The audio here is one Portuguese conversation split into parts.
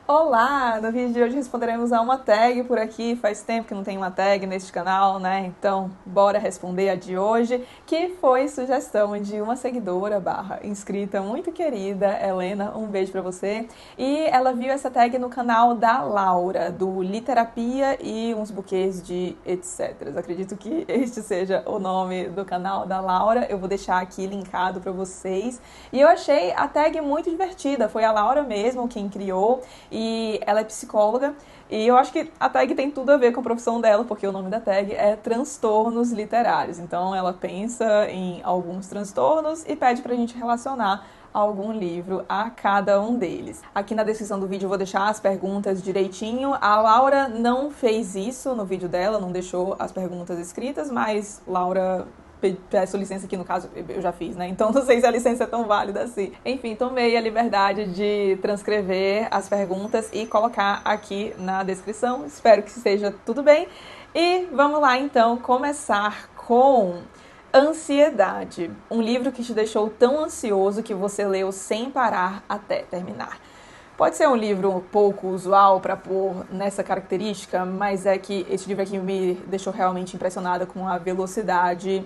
Olá! No vídeo de hoje responderemos a uma tag por aqui. Faz tempo que não tem uma tag neste canal, né? Então, bora responder a de hoje, que foi sugestão de uma seguidora / inscrita muito querida, Helena. Um beijo pra você. E ela viu essa tag no canal da Laura, do Literapia e uns buquês de etc. Acredito que este seja o nome do canal da Laura. Eu vou deixar aqui linkado pra vocês. E eu achei a tag muito divertida. Foi a Laura mesmo quem criou. E ela é psicóloga, e eu acho que a tag tem tudo a ver com a profissão dela, porque o nome da tag é transtornos literários. Então ela pensa em alguns transtornos e pede pra gente relacionar algum livro a cada um deles. Aqui na descrição do vídeo eu vou deixar as perguntas direitinho. A Laura não fez isso no vídeo dela, não deixou as perguntas escritas, mas Laura... peço licença aqui, no caso, eu já fiz, né? Então não sei se a licença é tão válida assim. Enfim, tomei a liberdade de transcrever as perguntas e colocar aqui na descrição. Espero que esteja tudo bem. E vamos lá, então, começar com Ansiedade. Um livro que te deixou tão ansioso que você leu sem parar até terminar. Pode ser um livro um pouco usual para pôr nessa característica, mas é que esse livro aqui me deixou realmente impressionada com a velocidade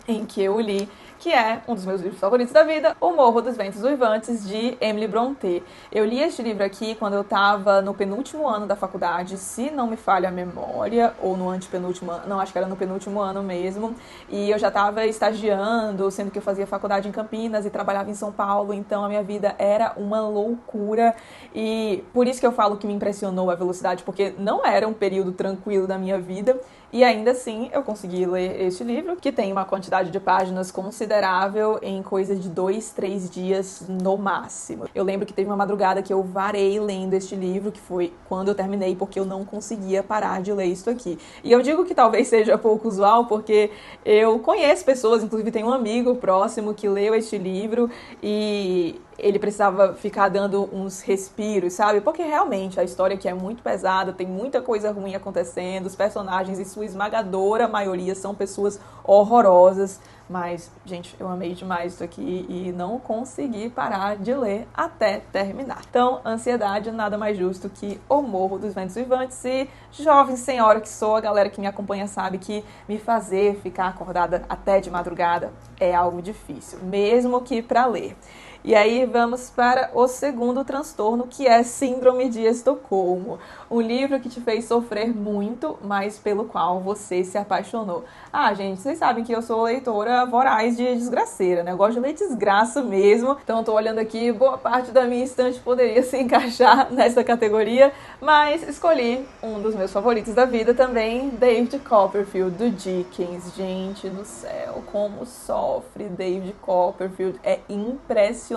em que eu li, que é um dos meus livros favoritos da vida, O Morro dos Ventos Uivantes, de Emily Brontë. Eu li este livro aqui quando eu estava no penúltimo ano da faculdade, se não me falha a memória, ou no antepenúltimo ano, não, acho que era no penúltimo ano mesmo, e eu já estava estagiando, sendo que eu fazia faculdade em Campinas e trabalhava em São Paulo, então a minha vida era uma loucura, e por isso que eu falo que me impressionou a velocidade, porque não era um período tranquilo da minha vida, e ainda assim eu consegui ler este livro, que tem uma quantidade de páginas considerável em coisa de 2, 3 dias no máximo. Eu lembro que teve uma madrugada que eu varei lendo este livro, que foi quando eu terminei, porque eu não conseguia parar de ler isso aqui. E eu digo que talvez seja pouco usual, porque eu conheço pessoas, inclusive tenho um amigo próximo que leu este livro e ele precisava ficar dando uns respiros, sabe? Porque realmente a história aqui é muito pesada, tem muita coisa ruim acontecendo, os personagens, em sua esmagadora maioria, são pessoas horrorosas. Mas, gente, eu amei demais isso aqui e não consegui parar de ler até terminar. Então, Ansiedade, nada mais justo que O Morro dos Ventos Uivantes. E, jovem senhora que sou, a galera que me acompanha sabe que me fazer ficar acordada até de madrugada é algo difícil, mesmo que para ler. E aí vamos para o segundo transtorno, que é Síndrome de Estocolmo. Um livro que te fez sofrer muito, mas pelo qual você se apaixonou. Ah, gente, vocês sabem que eu sou leitora voraz de desgraceira, né? Eu gosto de ler desgraça mesmo. Então, tô olhando aqui, boa parte da minha estante poderia se encaixar nessa categoria, mas escolhi um dos meus favoritos da vida também, David Copperfield, do Dickens. Gente do céu, como sofre David Copperfield. É impressionante.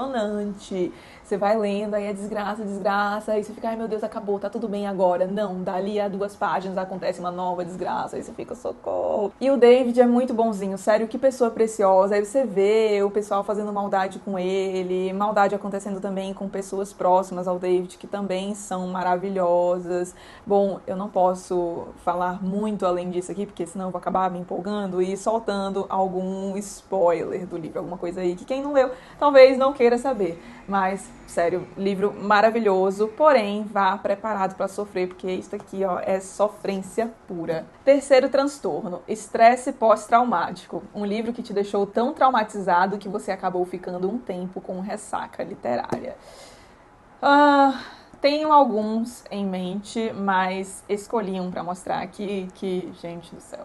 Você vai lendo, aí é desgraça, desgraça, aí você fica, ai meu Deus, acabou, tá tudo bem agora. Não, dali a 2 páginas acontece uma nova desgraça, aí você fica, socorro. E o David é muito bonzinho, sério, que pessoa preciosa. Aí você vê o pessoal fazendo maldade com ele, maldade acontecendo também com pessoas próximas ao David, que também são maravilhosas. Bom, eu não posso falar muito além disso aqui, porque senão eu vou acabar me empolgando e soltando algum spoiler do livro, alguma coisa aí que quem não leu talvez não queira saber. Mas, sério, livro maravilhoso, porém, vá preparado para sofrer, porque isso aqui, ó, é sofrência pura. Terceiro transtorno, estresse pós-traumático. Um livro que te deixou tão traumatizado que você acabou ficando um tempo com ressaca literária. Tenho alguns em mente, mas escolhi um para mostrar aqui que, gente do céu...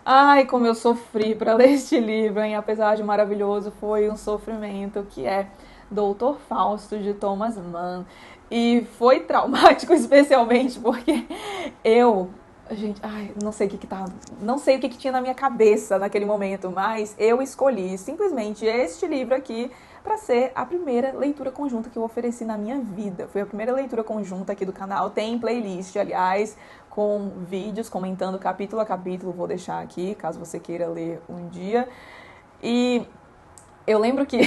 Ai, como eu sofri para ler este livro, hein? Apesar de maravilhoso, foi um sofrimento, que é Doutor Fausto, de Thomas Mann. E foi traumático, especialmente porque eu... Gente, ai, não sei o que tá, não sei o que tinha na minha cabeça naquele momento, mas eu escolhi simplesmente este livro aqui para ser a primeira leitura conjunta que eu ofereci na minha vida. Foi a primeira leitura conjunta aqui do canal, tem playlist, aliás, com vídeos comentando capítulo a capítulo, vou deixar aqui, caso você queira ler um dia. E eu lembro que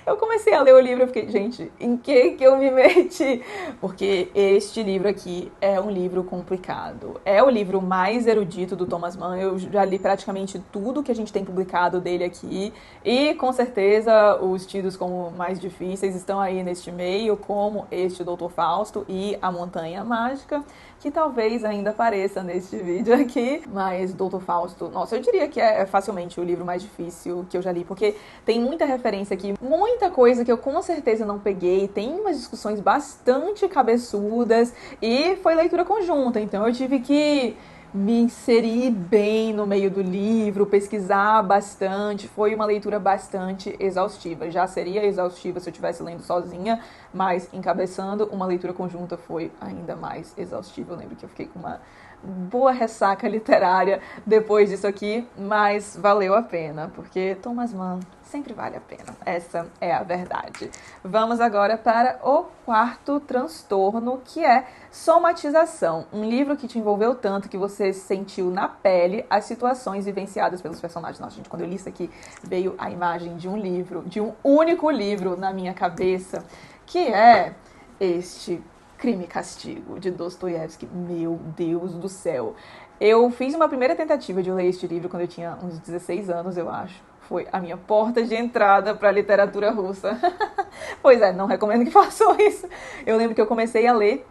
Eu comecei a ler o livro e fiquei, gente, em que eu me meti? Porque este livro aqui é um livro complicado. É o livro mais erudito do Thomas Mann. Eu já li praticamente tudo que a gente tem publicado dele aqui. E, com certeza, os tidos como mais difíceis estão aí neste meio, como este Doutor Fausto e A Montanha Mágica, que talvez ainda apareça neste vídeo aqui. Mas Doutor Fausto, nossa, eu diria que é facilmente o livro mais difícil que eu já li, porque tem muita referência aqui, muita coisa que eu com certeza não peguei, tem umas discussões bastante cabeçudas e foi leitura conjunta, então eu tive que me inserir bem no meio do livro, pesquisar bastante, foi uma leitura bastante exaustiva. Já seria exaustiva se eu estivesse lendo sozinha, mas encabeçando uma leitura conjunta foi ainda mais exaustiva. Eu lembro que eu fiquei com uma boa ressaca literária depois disso aqui, mas valeu a pena, porque Thomas Mann sempre vale a pena. Essa é a verdade. Vamos agora para o quarto transtorno, que é somatização. Um livro que te envolveu tanto que você sentiu na pele as situações vivenciadas pelos personagens. Nossa, gente, quando eu li isso aqui, veio a imagem de um livro, de um único livro na minha cabeça, que é este Crime e Castigo, de Dostoiévski. Meu Deus do céu. Eu fiz uma primeira tentativa de ler este livro quando eu tinha uns 16 anos, eu acho. Foi a minha porta de entrada para a literatura russa. Pois é, não recomendo que façam isso. Eu lembro que eu comecei a ler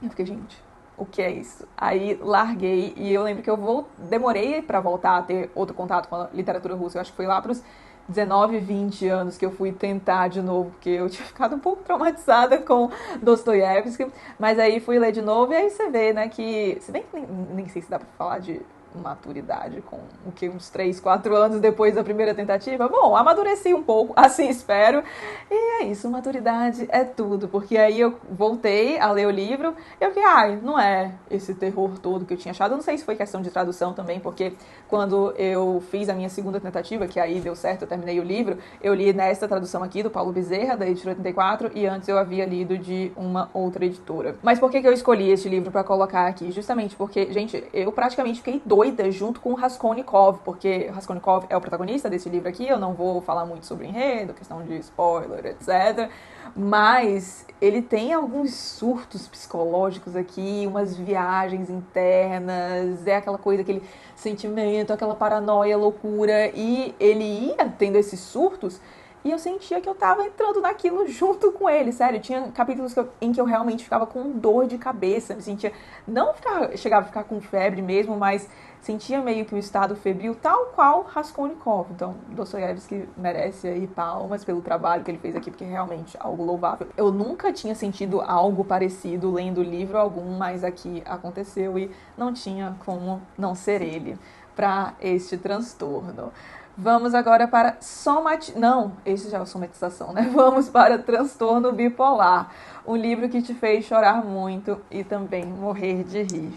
e eu fiquei, gente, o que é isso? Aí larguei e eu lembro que eu demorei para voltar a ter outro contato com a literatura russa. Eu acho que foi lá para os 19, 20 anos que eu fui tentar de novo, porque eu tinha ficado um pouco traumatizada com Dostoiévski, mas aí fui ler de novo e aí você vê, né, que, se bem que nem sei se dá pra falar de maturidade com o que, uns 3, 4 anos depois da primeira tentativa. Bom, amadureci um pouco, assim espero. E é isso, maturidade é tudo, porque aí eu voltei a ler o livro e eu fiquei, não é esse terror todo que eu tinha achado. Eu não sei se foi questão de tradução também, porque quando eu fiz a minha segunda tentativa, que aí deu certo, eu terminei o livro, eu li nesta tradução aqui do Paulo Bezerra, da editora 84, e antes eu havia lido de uma outra editora. Mas por que eu escolhi este livro para colocar aqui? Justamente porque, gente, eu praticamente fiquei doida junto com o Raskolnikov, porque Raskolnikov é o protagonista desse livro aqui. Eu não vou falar muito sobre o enredo, questão de spoiler, etc. Mas ele tem alguns surtos psicológicos aqui, umas viagens internas, é aquela coisa, aquele sentimento, aquela paranoia, loucura, e ele ia tendo esses surtos e eu sentia que eu tava entrando naquilo junto com ele, sério. Tinha capítulos em que eu realmente ficava com dor de cabeça, me sentia, não chegava a ficar com febre mesmo, mas sentia meio que um estado febril, tal qual Raskolnikov. Então, Dostoiévski merece aí palmas pelo trabalho que ele fez aqui, porque é realmente algo louvável. Eu nunca tinha sentido algo parecido lendo livro algum, mas aqui aconteceu e não tinha como não ser ele para este transtorno. Vamos agora para Não, esse já é a somatização, né? Vamos para transtorno bipolar. Um livro que te fez chorar muito e também morrer de rir.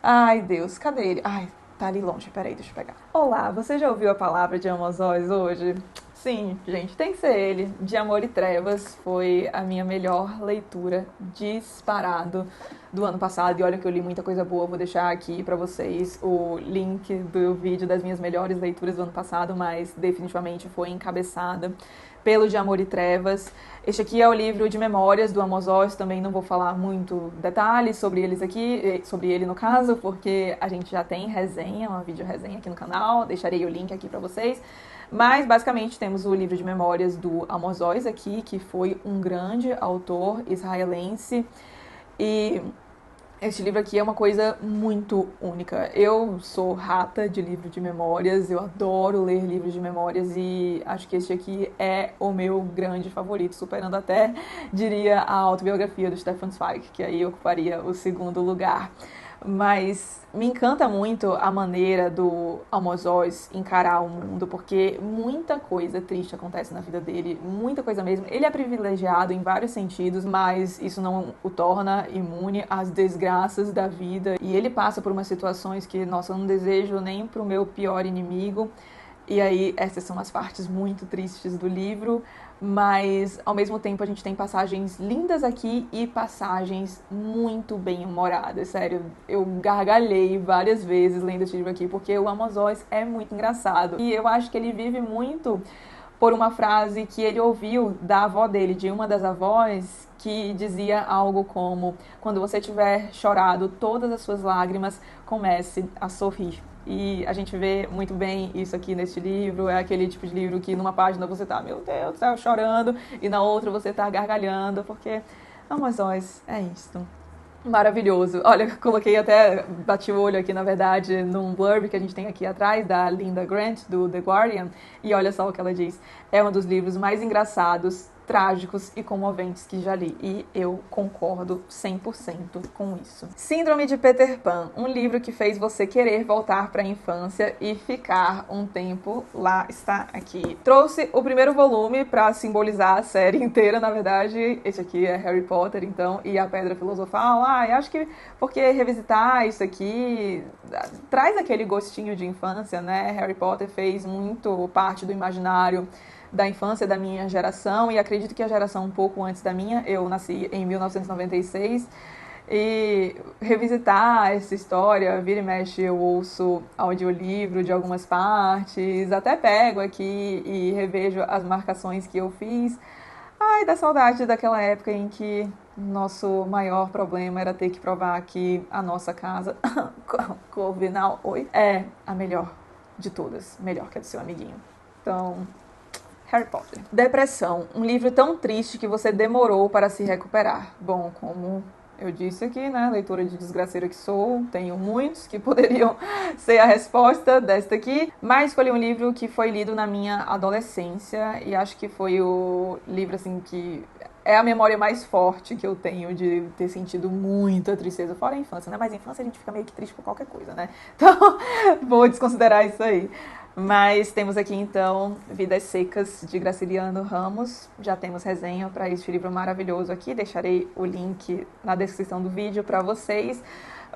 Ai, Deus, cadê ele? Ai, tá ali longe, peraí, deixa eu pegar. Olá, você já ouviu a palavra de Amos Oz hoje? Sim, gente, tem que ser ele. De Amor e Trevas foi a minha melhor leitura disparado do ano passado. E olha que eu li muita coisa boa, vou deixar aqui pra vocês o link do vídeo das minhas melhores leituras do ano passado, mas definitivamente foi encabeçada pelo De Amor e Trevas. Este aqui é o livro de memórias do Amos Oz, também não vou falar muito detalhes sobre eles aqui, sobre ele no caso, porque a gente já tem resenha, uma vídeo resenha aqui no canal, deixarei o link aqui pra vocês. Mas, basicamente, temos o livro de memórias do Amos Oz aqui, que foi um grande autor israelense. E este livro aqui é uma coisa muito única. Eu sou rata de livro de memórias, eu adoro ler livros de memórias e acho que este aqui é o meu grande favorito, superando até, diria, a autobiografia do Stefan Zweig, que aí ocuparia o segundo lugar. Mas me encanta muito a maneira do Amos Oz encarar o mundo, porque muita coisa triste acontece na vida dele, muita coisa mesmo. Ele é privilegiado em vários sentidos, mas isso não o torna imune às desgraças da vida. E ele passa por umas situações que, nossa, eu não desejo nem pro meu pior inimigo. E aí, essas são as partes muito tristes do livro, mas ao mesmo tempo a gente tem passagens lindas aqui e passagens muito bem humoradas. Sério, eu gargalhei várias vezes lendo esse livro aqui, porque o Amos Oz é muito engraçado. E eu acho que ele vive muito por uma frase que ele ouviu da avó dele, de uma das avós, que dizia algo como: quando você tiver chorado todas as suas lágrimas, comece a sorrir. E a gente vê muito bem isso aqui neste livro. É aquele tipo de livro que numa página você tá, meu Deus do céu, chorando, e na outra você tá gargalhando, porque Amazóis é isto. Maravilhoso. Olha, coloquei até, bati o olho aqui, na verdade, num blurb que a gente tem aqui atrás, da Linda Grant, do The Guardian, e olha só o que ela diz. É um dos livros mais engraçados, trágicos e comoventes que já li. E eu concordo 100% com isso. Síndrome de Peter Pan, um livro que fez você querer voltar para a infância e ficar um tempo lá. Está aqui. Trouxe o primeiro volume para simbolizar a série inteira, na verdade. Esse aqui é Harry Potter, então, e a Pedra Filosofal. Eu acho que porque revisitar isso aqui traz aquele gostinho de infância, né? Harry Potter fez muito parte do imaginário da infância da minha geração, e acredito que a geração um pouco antes da minha. Eu nasci em 1996, e revisitar essa história, vira e mexe eu ouço audiolivro de algumas partes, até pego aqui e revejo as marcações que eu fiz. Ai, dá saudade daquela época em que nosso maior problema era ter que provar que a nossa casa, Corvinal, é a melhor de todas, melhor que a do seu amiguinho. Então, Harry Potter. Depressão, um livro tão triste que você demorou para se recuperar. Bom, como eu disse aqui, né, leitora de desgraceira que sou, tenho muitos que poderiam ser a resposta desta aqui, mas escolhi um livro que foi lido na minha adolescência, e acho que foi o livro, assim, que é a memória mais forte que eu tenho de ter sentido muita tristeza, fora a infância, né, mas a infância a gente fica meio que triste por qualquer coisa, né, então vou desconsiderar isso aí. Mas temos aqui, então, Vidas Secas, de Graciliano Ramos. Já temos resenha para este livro maravilhoso aqui. Deixarei o link na descrição do vídeo para vocês.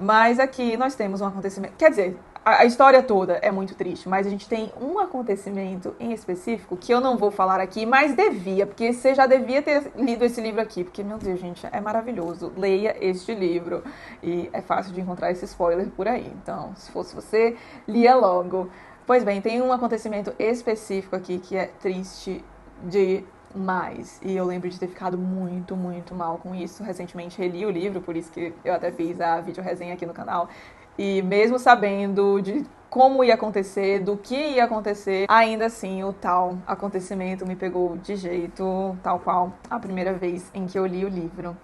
Mas aqui nós temos um acontecimento... Quer dizer, a história toda é muito triste, mas a gente tem um acontecimento em específico que eu não vou falar aqui, mas devia, porque você já devia ter lido esse livro aqui, porque, meu Deus, gente, é maravilhoso. Leia este livro. E é fácil de encontrar esse spoiler por aí. Então, se fosse você, lia logo. Pois bem, tem um acontecimento específico aqui que é triste demais. E eu lembro de ter ficado muito, muito mal com isso. Recentemente reli o livro, por isso que eu até fiz a videoresenha aqui no canal. E mesmo sabendo de como ia acontecer, do que ia acontecer, ainda assim o tal acontecimento me pegou de jeito, tal qual a primeira vez em que eu li o livro.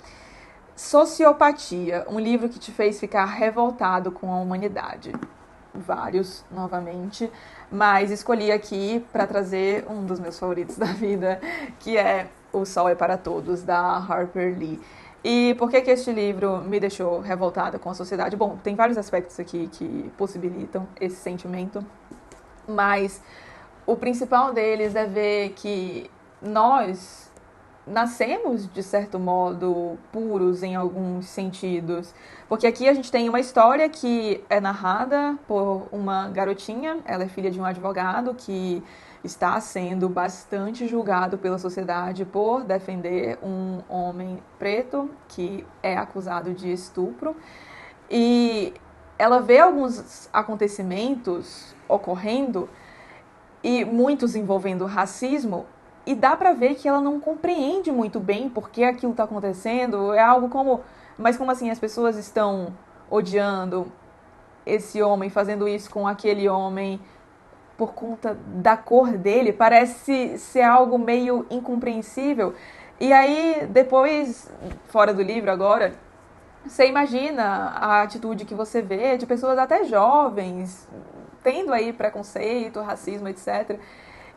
Sociopatia, um livro que te fez ficar revoltado com a humanidade. Vários, novamente, mas escolhi aqui para trazer um dos meus favoritos da vida, que é O Sol é para Todos, da Harper Lee. E por que este livro me deixou revoltada com a sociedade? Bom, tem vários aspectos aqui que possibilitam esse sentimento, mas o principal deles é ver que nós nascemos, de certo modo, puros em alguns sentidos. Porque aqui a gente tem uma história que é narrada por uma garotinha, ela é filha de um advogado que está sendo bastante julgado pela sociedade por defender um homem preto que é acusado de estupro. E ela vê alguns acontecimentos ocorrendo, e muitos envolvendo racismo, e dá pra ver que ela não compreende muito bem por que aquilo tá acontecendo. É algo como... Mas como assim as pessoas estão odiando esse homem, fazendo isso com aquele homem por conta da cor dele? Parece ser algo meio incompreensível. E aí, depois, fora do livro agora, você imagina a atitude que você vê de pessoas até jovens, tendo aí preconceito, racismo, etc.,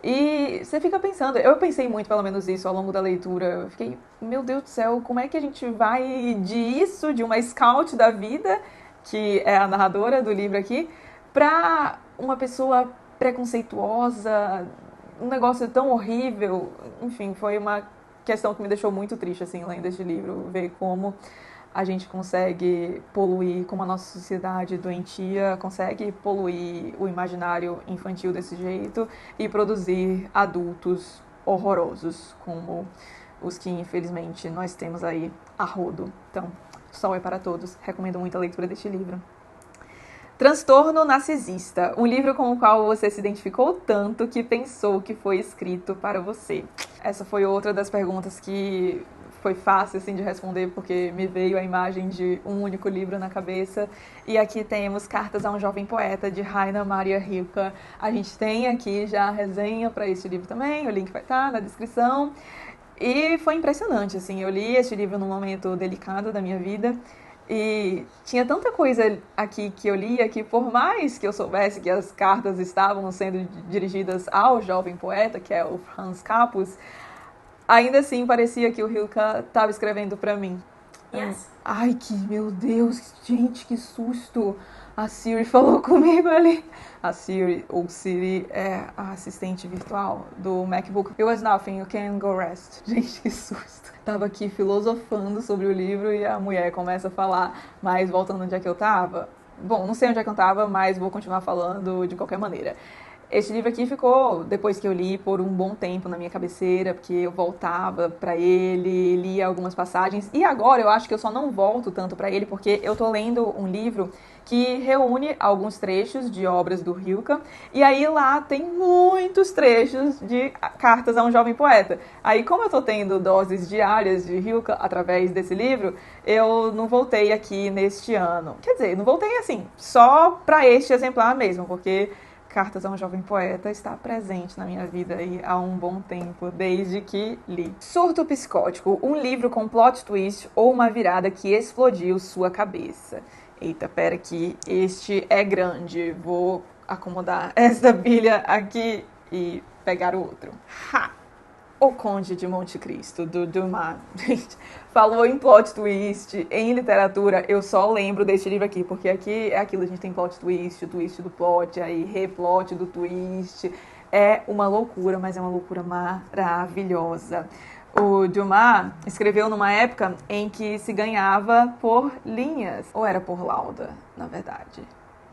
e você fica pensando, eu pensei muito, pelo menos isso, ao longo da leitura. Eu fiquei, meu Deus do céu, como é que a gente vai de uma scout da vida, que é a narradora do livro aqui, pra uma pessoa preconceituosa, um negócio tão horrível. Enfim, foi uma questão que me deixou muito triste, assim, lendo este livro, ver como a gente consegue poluir, como a nossa sociedade doentia consegue poluir o imaginário infantil desse jeito e produzir adultos horrorosos, como os que, infelizmente, nós temos aí a rodo. Então, Sol é para Todos. Recomendo muito a leitura deste livro. Transtorno Narcisista, um livro com o qual você se identificou tanto que pensou que foi escrito para você. Essa foi outra das perguntas que foi fácil assim, de responder, porque me veio a imagem de um único livro na cabeça. E aqui temos Cartas a um Jovem Poeta, de Rainer Maria Rilke. A gente tem aqui já a resenha para este livro também, o link vai estar na descrição. E foi impressionante, assim, eu li este livro num momento delicado da minha vida. E tinha tanta coisa aqui que eu lia que, por mais que eu soubesse que as cartas estavam sendo dirigidas ao jovem poeta, que é o Franz Capus, ainda assim parecia que o Rilke estava escrevendo para mim. Yes. Ai, meu Deus, gente, que susto! A Siri falou comigo ali. A Siri, ou Siri, é a assistente virtual do MacBook. It was nothing, you can go rest. Gente, que susto. Tava aqui filosofando sobre o livro e a mulher começa a falar, mas voltando onde é que eu tava. Bom, não sei onde é que eu tava, mas vou continuar falando de qualquer maneira. Este livro aqui ficou, depois que eu li, por um bom tempo na minha cabeceira, porque eu voltava para ele, lia algumas passagens. E agora eu acho que eu só não volto tanto para ele, porque eu tô lendo um livro que reúne alguns trechos de obras do Rilke. E aí lá tem muitos trechos de Cartas a um Jovem Poeta. Aí, como eu tô tendo doses diárias de Rilke através desse livro, eu não voltei aqui neste ano. Quer dizer, não voltei assim, só para este exemplar mesmo, porque Cartas a um Jovem Poeta está presente na minha vida aí há um bom tempo, desde que li. Surto Psicótico, um livro com plot twist ou uma virada que explodiu sua cabeça. Eita, pera que este é grande. Vou acomodar esta pilha aqui e pegar o outro. Ha! O Conde de Monte Cristo, do Dumas. Gente, falou em plot twist, em literatura, eu só lembro deste livro aqui, porque aqui é aquilo, a gente tem plot twist, o twist do plot, aí replot do twist. É uma loucura, mas é uma loucura maravilhosa. O Dumas escreveu numa época em que se ganhava por linhas, ou era por lauda, na verdade.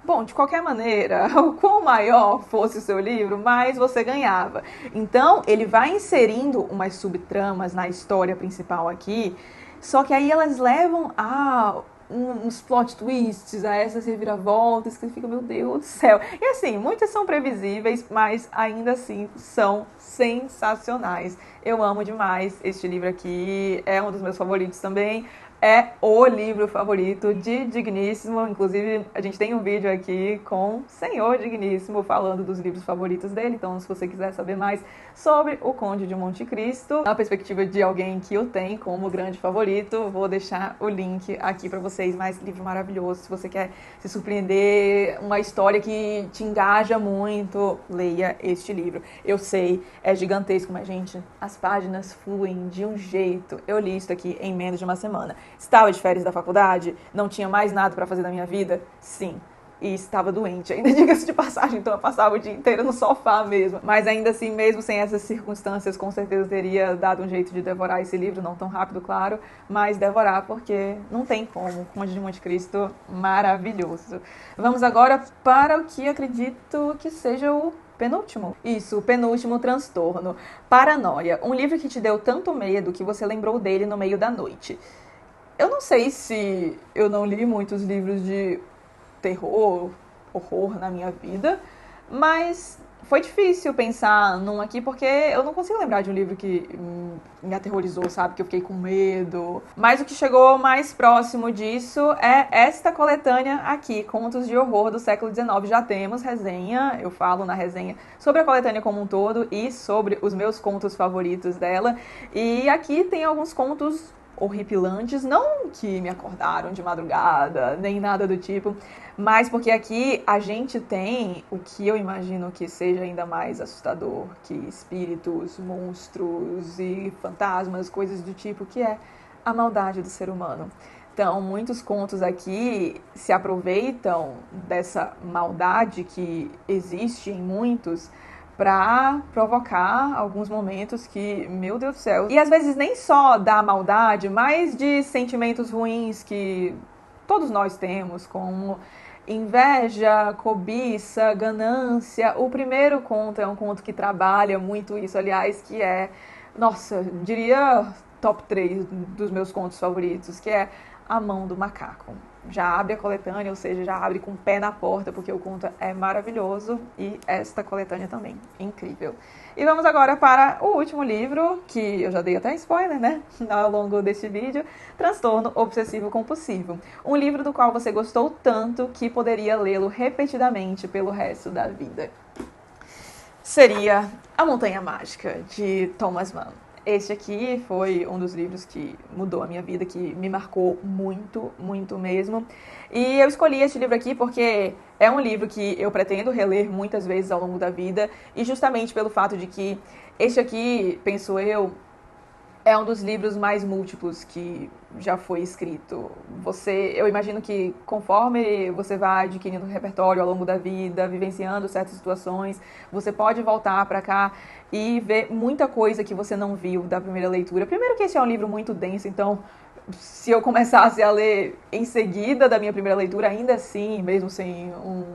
Bom, de qualquer maneira, o quão maior fosse o seu livro, mais você ganhava. Então, ele vai inserindo umas subtramas na história principal aqui, só que aí elas levam a uns plot twists, a essas reviravoltas, que você fica, meu Deus do céu. E assim, muitas são previsíveis, mas ainda assim são sensacionais. Eu amo demais este livro aqui, é um dos meus favoritos também. É o livro favorito de Digníssimo. Inclusive, a gente tem um vídeo aqui com o Senhor Digníssimo falando dos livros favoritos dele. Então, se você quiser saber mais sobre o Conde de Monte Cristo, na perspectiva de alguém que o tem como grande favorito, vou deixar o link aqui para vocês. Mas livro maravilhoso. Se você quer se surpreender, uma história que te engaja muito, leia este livro. Eu sei, é gigantesco, mas, gente, as páginas fluem de um jeito. Eu li isso aqui em menos de uma semana. Estava de férias da faculdade, não tinha mais nada para fazer da minha vida? Sim. E estava doente, ainda diga-se de passagem, então eu passava o dia inteiro no sofá mesmo. Mas ainda assim, mesmo sem essas circunstâncias, com certeza teria dado um jeito de devorar esse livro, não tão rápido, claro, mas devorar porque não tem como. Conde de Monte Cristo, maravilhoso. Vamos agora para o que acredito que seja o penúltimo. Isso, o penúltimo, Transtorno. Paranoia, um livro que te deu tanto medo que você lembrou dele no meio da noite. Eu não sei se eu não li muitos livros de terror, horror na minha vida, mas foi difícil pensar num aqui, porque eu não consigo lembrar de um livro que me aterrorizou, sabe? Que eu fiquei com medo. Mas o que chegou mais próximo disso é esta coletânea aqui, Contos de Horror do século XIX. Já temos resenha, eu falo na resenha sobre a coletânea como um todo e sobre os meus contos favoritos dela. E aqui tem alguns contos horripilantes, não que me acordaram de madrugada, nem nada do tipo, mas porque aqui a gente tem o que eu imagino que seja ainda mais assustador que espíritos, monstros e fantasmas, coisas do tipo, que é a maldade do ser humano. Então, muitos contos aqui se aproveitam dessa maldade que existe em muitos para provocar alguns momentos que, meu Deus do céu, e às vezes nem só da maldade, mas de sentimentos ruins que todos nós temos, como inveja, cobiça, ganância. O primeiro conto é um conto que trabalha muito isso, aliás, que é, nossa, diria top 3 dos meus contos favoritos, que é A Mão do Macaco. Já abre a coletânea, ou seja, já abre com o pé na porta, porque o conto é maravilhoso e esta coletânea também, incrível. E vamos agora para o último livro, que eu já dei até spoiler, né, ao longo deste vídeo, Transtorno Obsessivo Compulsivo. Um livro do qual você gostou tanto que poderia lê-lo repetidamente pelo resto da vida. Seria A Montanha Mágica, de Thomas Mann. Este aqui foi um dos livros que mudou a minha vida, que me marcou muito, muito mesmo. E eu escolhi este livro aqui porque é um livro que eu pretendo reler muitas vezes ao longo da vida, e justamente pelo fato de que este aqui, penso eu, é um dos livros mais múltiplos que já foi escrito. Eu imagino que conforme você vai adquirindo repertório ao longo da vida, vivenciando certas situações, você pode voltar para cá e ver muita coisa que você não viu da primeira leitura. Primeiro que esse é um livro muito denso, então se eu começasse a ler em seguida da minha primeira leitura, ainda assim, mesmo sem um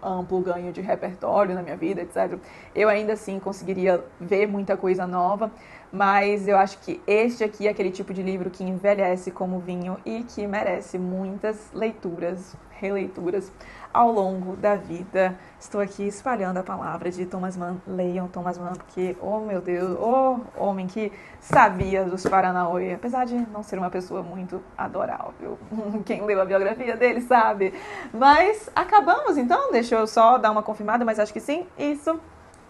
amplo ganho de repertório na minha vida, etc., eu ainda assim conseguiria ver muita coisa nova, mas eu acho que este aqui é aquele tipo de livro que envelhece como vinho e que merece muitas leituras, releituras ao longo da vida. Estou aqui espalhando a palavra de Thomas Mann. Leiam Thomas Mann, porque, oh meu Deus, oh homem que sabia dos Paranauê, apesar de não ser uma pessoa muito adorável. Quem leu a biografia dele sabe. Mas acabamos então, deixa eu só dar uma confirmada, mas acho que sim, isso.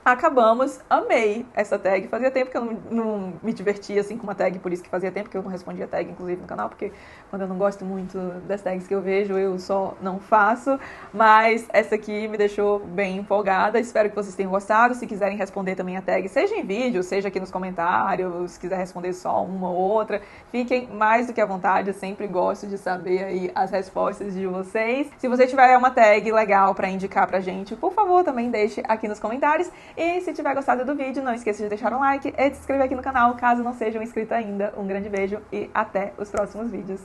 Acabamos, amei essa tag. Fazia tempo que eu não me divertia assim com uma tag, por isso que fazia tempo que eu não respondia tag, inclusive, no canal, porque quando eu não gosto muito das tags que eu vejo, eu só não faço. Mas essa aqui me deixou bem empolgada. Espero que vocês tenham gostado. Se quiserem responder também a tag, seja em vídeo, seja aqui nos comentários, se quiser responder só uma ou outra, fiquem mais do que à vontade. Eu sempre gosto de saber aí as respostas de vocês. Se você tiver uma tag legal para indicar pra gente, por favor, também deixe aqui nos comentários. E se tiver gostado do vídeo, não esqueça de deixar um like e de se inscrever aqui no canal, caso não seja inscrito ainda. Um grande beijo e até os próximos vídeos.